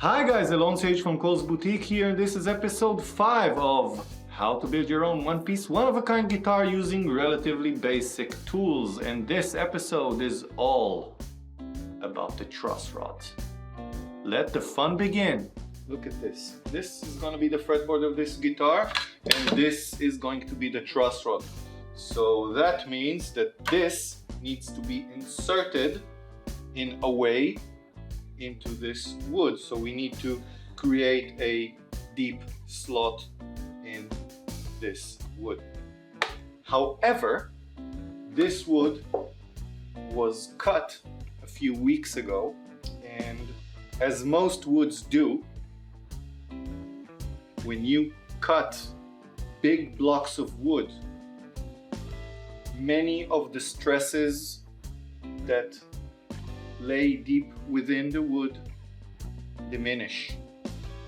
Hi guys, Alon Sage from Coils Boutique here, and this is episode 5 of how to build your own one-piece, one-of-a-kind guitar using relatively basic tools. And this episode is all about the truss rods. Let the fun begin. Look at this. This is going to be the fretboard of this guitar, and this is going to be the truss rod. So that means that this needs to be inserted in a way into this wood. So we need to create a deep slot in this wood. However, this wood was cut a few weeks ago, and as most woods do, when you cut big blocks of wood, many of the stresses that lay deep within the wood diminish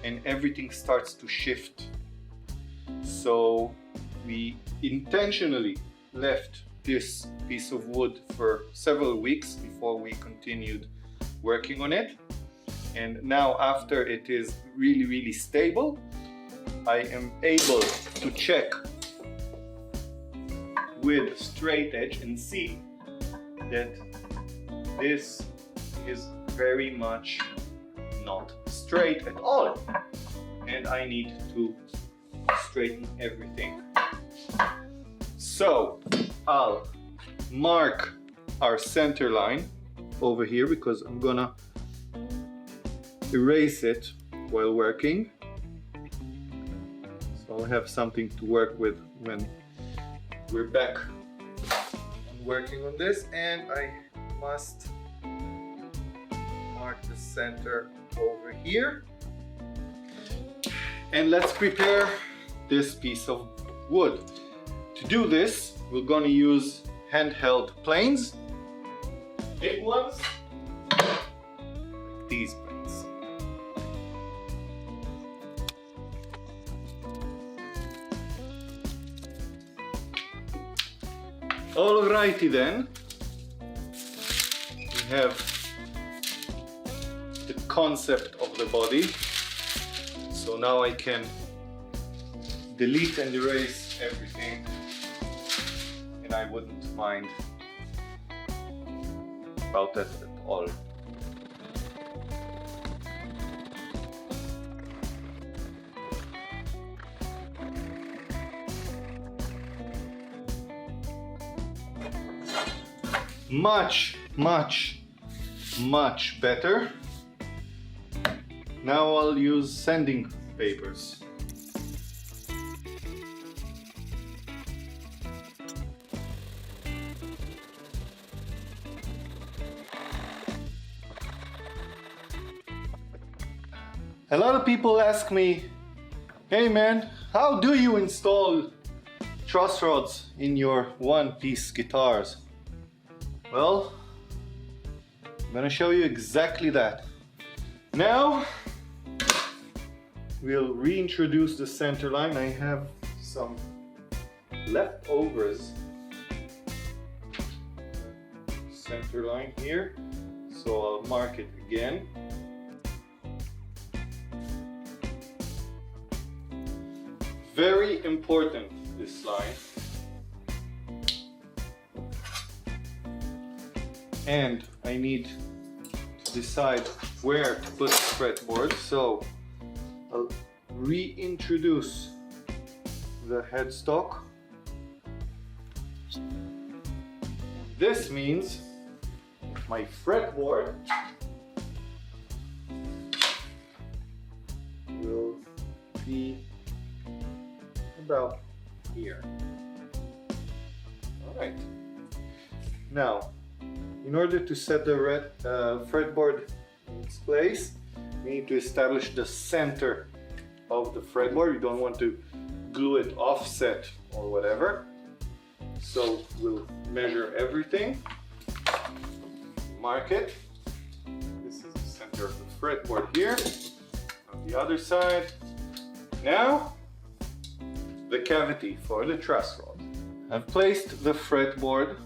and everything starts to shift. So we intentionally left this piece of wood for several weeks before we continued working on it, and now after it is really stable, I am able to check with straight edge and see that this is very much not straight at all, and I need to straighten everything. So I'll mark our center line over here because I'm gonna erase it while working, so I'll have something to work with when we're back working on this. And I must mark the center over here, and let's prepare this piece of wood. To do this, we're going to use handheld planes, big ones, like these planes. Alrighty then, we have the concept of the body. So now I can delete and erase everything, and I wouldn't mind about that at all. Much better. Now I'll use sanding papers. A lot of people ask me, hey man, how do you install truss rods in your one-piece guitars? Well, I'm gonna show you exactly that. Now we'll reintroduce the center line. I have some leftovers center line here, so I'll mark it again. Very important, this line. And I need to decide where to put the fretboard, so I'll reintroduce the headstock. This means my fretboard will be about here. Alright. Now, in order to set the fretboard in its place, we need to establish the center of the fretboard. You don't want to glue it offset or whatever. So we'll measure everything, mark it. This is the center of the fretboard here. On the other side, now the cavity for the truss rod. I've placed the fretboard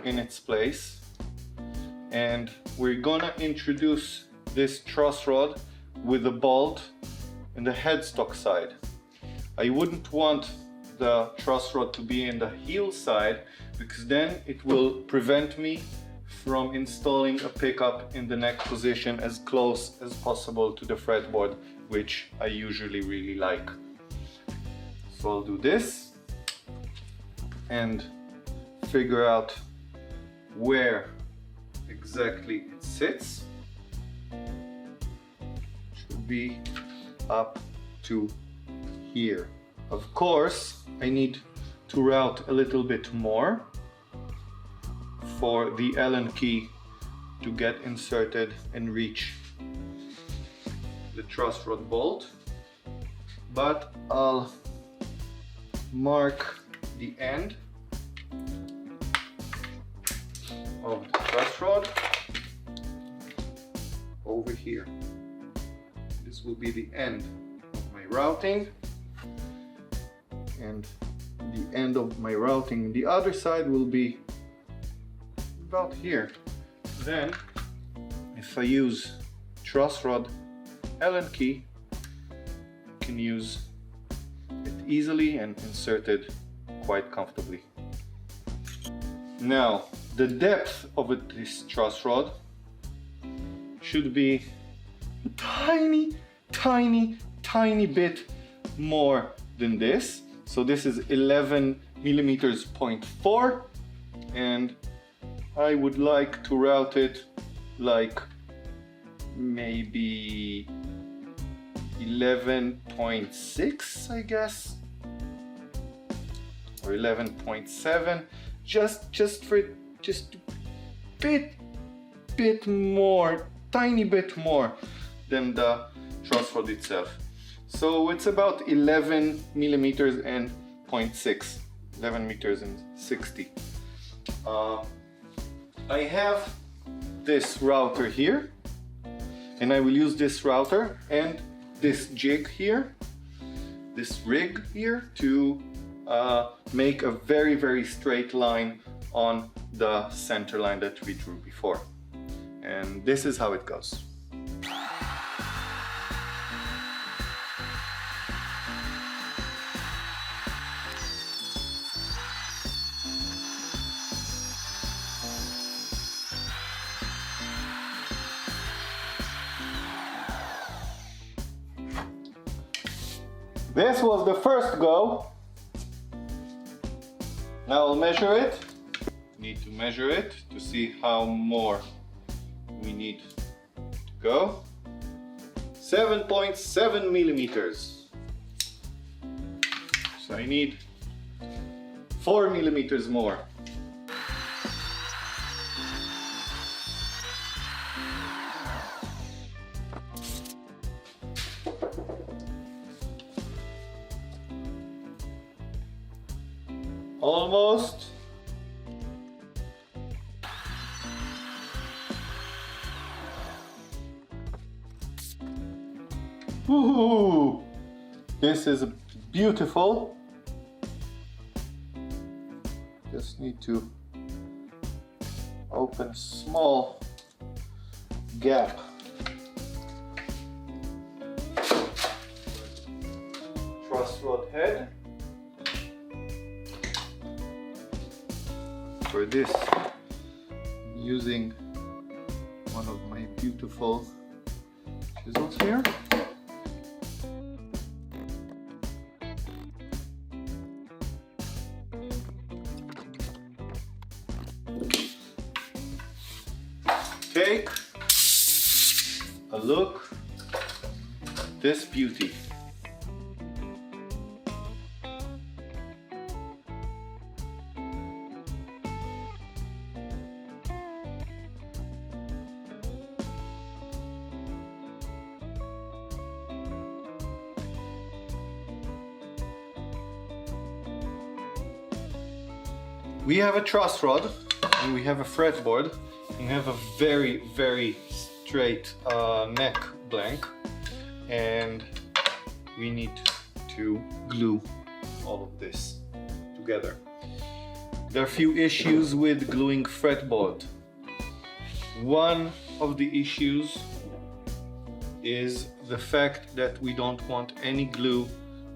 in its place, and we're gonna introduce this truss rod with the bolt in the headstock side. I wouldn't want the truss rod to be in the heel side because then it will prevent me from installing a pickup in the neck position as close as possible to the fretboard, which I usually really like. So I'll do this and figure out where exactly it sits. Should be up to here. Of course, I need to route a little bit more for the Allen key to get inserted and reach the truss rod bolt, but I'll mark the end of the truss rod over here. This will be the end of my routing, and the end of my routing the other side will be about here. Then if I use truss rod Allen key, I can use it easily and insert it quite comfortably. Now the depth of this truss rod should be a tiny bit more than this. So this is 11 millimeters 0.4, and I would like to route it like maybe 11.6, I guess, or 11.7, just a bit more, tiny bit more than the truss rod itself. So it's about 11 millimeters and 0.6, 11 meters and 60. I have this router here, and I will use this router and this jig here, this rig here, to make a very straight line on the center line that we drew before. And this is how it goes. This was the first go. Now I'll measure it. Need to measure it to see how more we need to go. 7.7 millimeters. So I need 4 millimeters more. Almost. Woohoo! This is beautiful. Just need to open a small gap. Truss rod head. For this, I'm using one of my beautiful chisels here. Take a look at this beauty. We have a truss rod and we have a fretboard and we have a very straight neck blank, and we need to glue all of this together. There are a few issues with gluing fretboard. One of the issues is the fact that we don't want any glue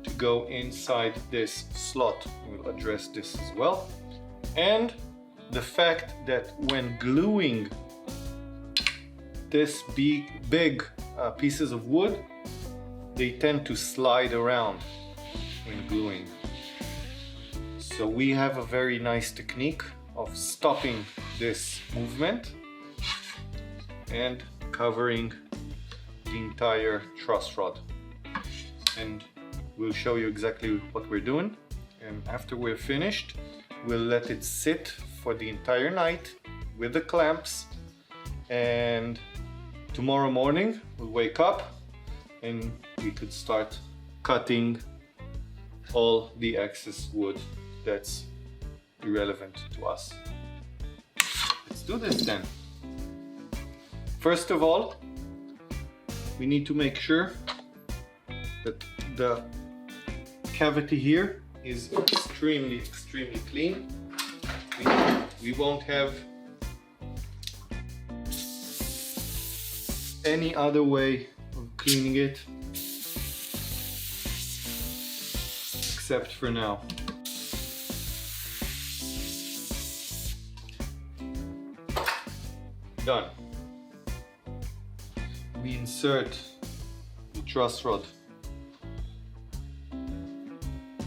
to go inside this slot. We'll address this as well. And the fact that when gluing this big pieces of wood, they tend to slide around when gluing. So we have a very nice technique of stopping this movement and covering the entire truss rod. And we'll show you exactly what we're doing. And after we're finished, we'll let it sit for the entire night with the clamps. And tomorrow morning, we'll wake up and we could start cutting all the excess wood that's irrelevant to us. Let's do this then. First of all, we need to make sure that the cavity here is extremely clean. We won't have any other way of cleaning it except for now. Done. We insert the truss rod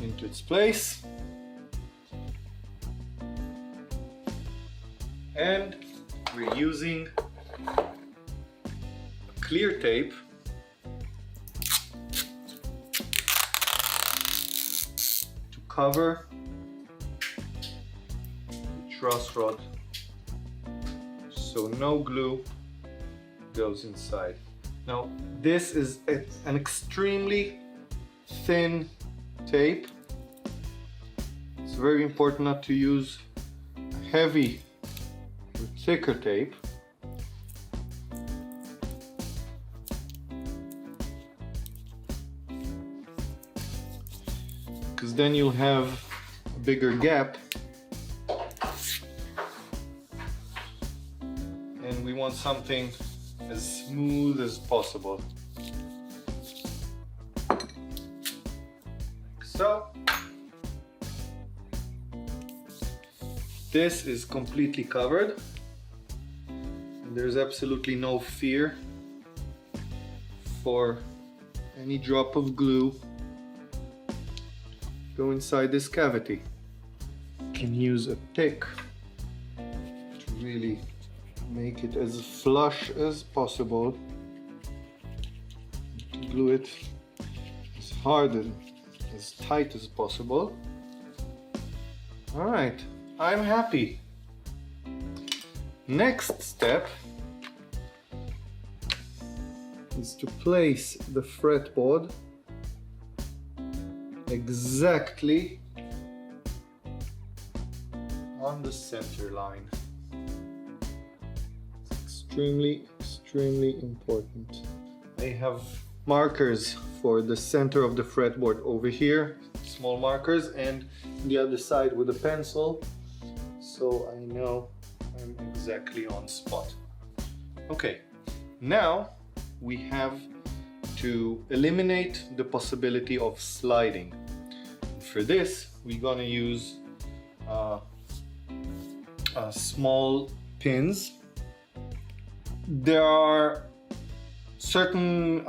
into its place, and we're using clear tape to cover the truss rod so no glue goes inside. Now this is an extremely thin tape. It's very important not to use heavy or thicker tape. Because then you'll have a bigger gap. And we want something as smooth as possible. Like so. This is completely covered. And there's absolutely no fear for any drop of glue go inside this cavity. You can use a pick to really make it as flush as possible. Glue it as hard and as tight as possible. All right, I'm happy. Next step is to place the fretboard exactly on the center line. Extremely important. I have markers for the center of the fretboard over here, small markers, and the other side with a pencil, so I know I'm exactly on spot. Okay, now we have to eliminate the possibility of sliding. For this, we're gonna use small pins. There are certain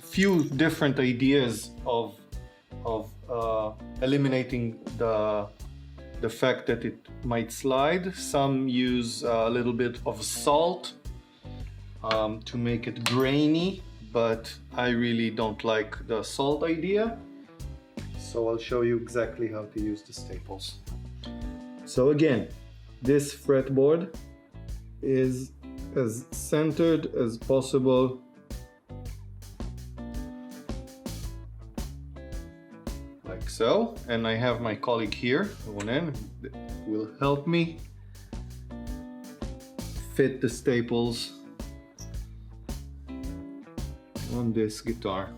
few different ideas of eliminating the fact that it might slide. Some use a little bit of salt to make it grainy, but I really don't like the salt idea. So I'll show you exactly how to use the staples. So again, this fretboard is as centered as possible. Like so. And I have my colleague here, Ronen, who will help me fit the staples on this guitar.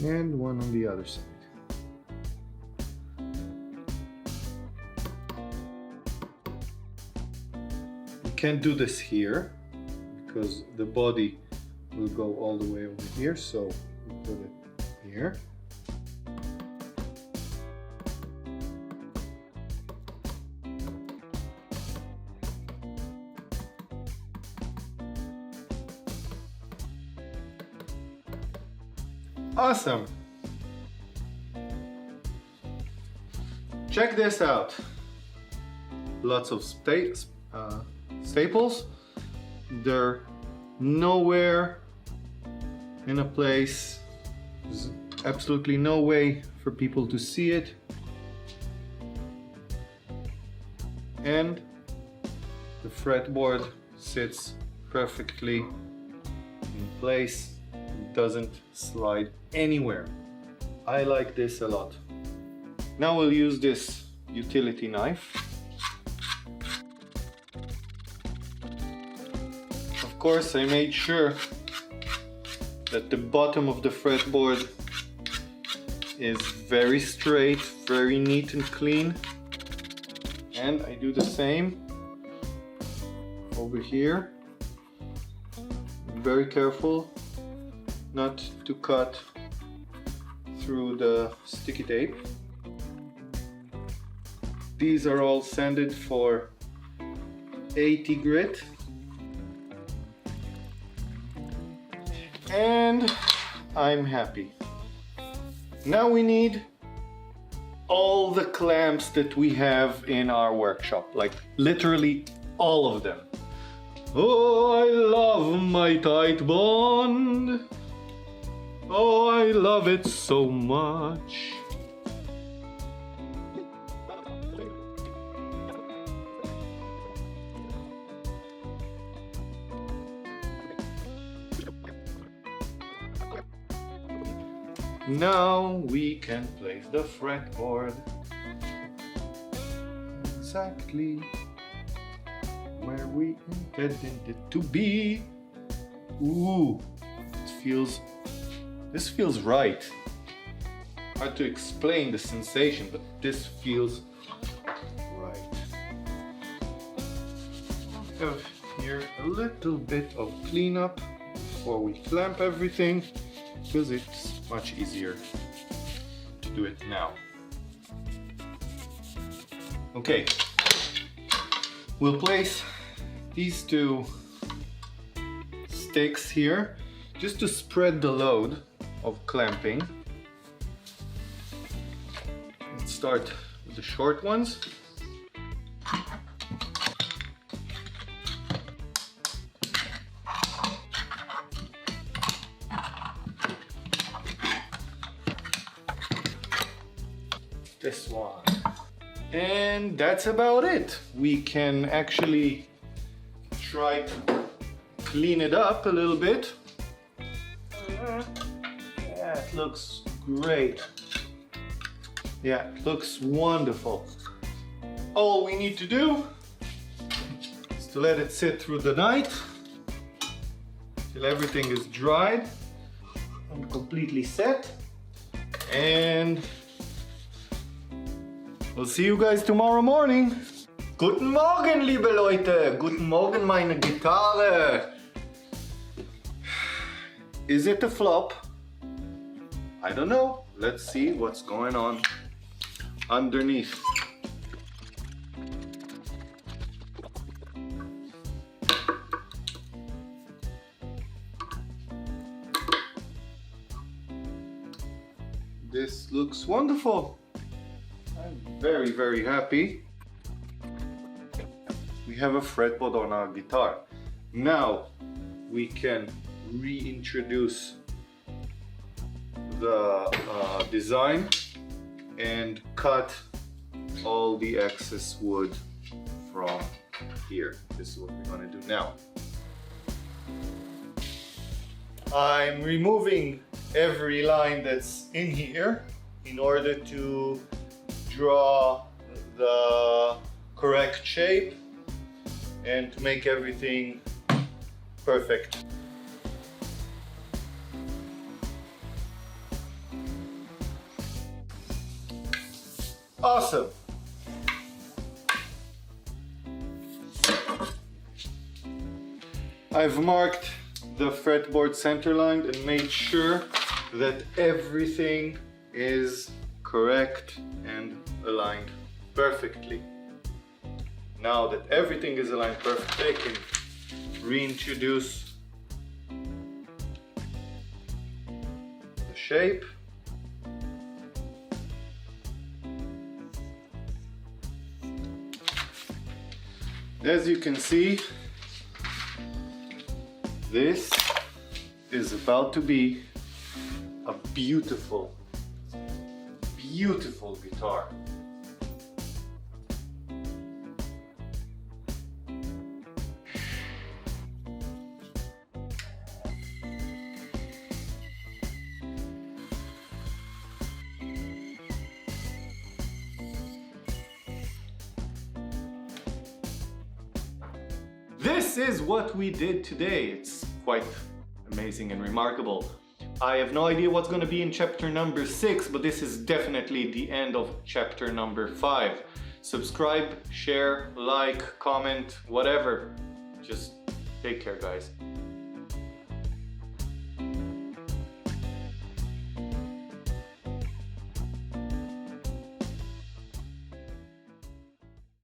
And the other side. You can't do this here because the body will go all the way over here, so we put it here. Awesome! Check this out. Lots of staples. They're nowhere in a place. There's absolutely no way for people to see it. And the fretboard sits perfectly in place. It doesn't slide anywhere. I like this a lot. Now we'll use this utility knife. Of course, I made sure that the bottom of the fretboard is very straight, very neat and clean. And I do the same over here. Very careful not to cut through the sticky tape. These are all sanded for 80 grit. And I'm happy. Now we need all the clamps that we have in our workshop, like literally all of them. Oh, I love my tight bond. Oh, I love it so much. Now we can place the fretboard exactly where we intended it to be. Ooh, this feels right. Hard to explain the sensation, but this feels right. I have here a little bit of cleanup before we clamp everything, because it's much easier to do it now. Okay, we'll place these two sticks here just to spread the load of clamping. Let's start with the short ones. This one. And that's about it. We can actually try to clean it up a little bit. Yeah, it looks great. Yeah, it looks wonderful. All we need to do is to let it sit through the night till everything is dried and completely set. And we'll see you guys tomorrow morning. Guten Morgen, liebe Leute. Guten Morgen, meine Gitarre. Is it a flop? I don't know. Let's see what's going on underneath. This looks wonderful. I'm very, very happy. We have a fretboard on our guitar. Now we can reintroduce the design and cut all the excess wood from here. This is what we're gonna do now. I'm removing every line that's in here in order to draw the correct shape and to make everything perfect. Awesome! I've marked the fretboard center line and made sure that everything is correct and aligned perfectly. Now that everything is aligned perfectly, I can reintroduce the shape. As you can see, this is about to be a beautiful, beautiful guitar. This is what we did today. It's quite amazing and remarkable. I have no idea what's going to be in chapter number 6, but this is definitely the end of chapter number 5. Subscribe, share, like, comment, whatever. Just take care, guys.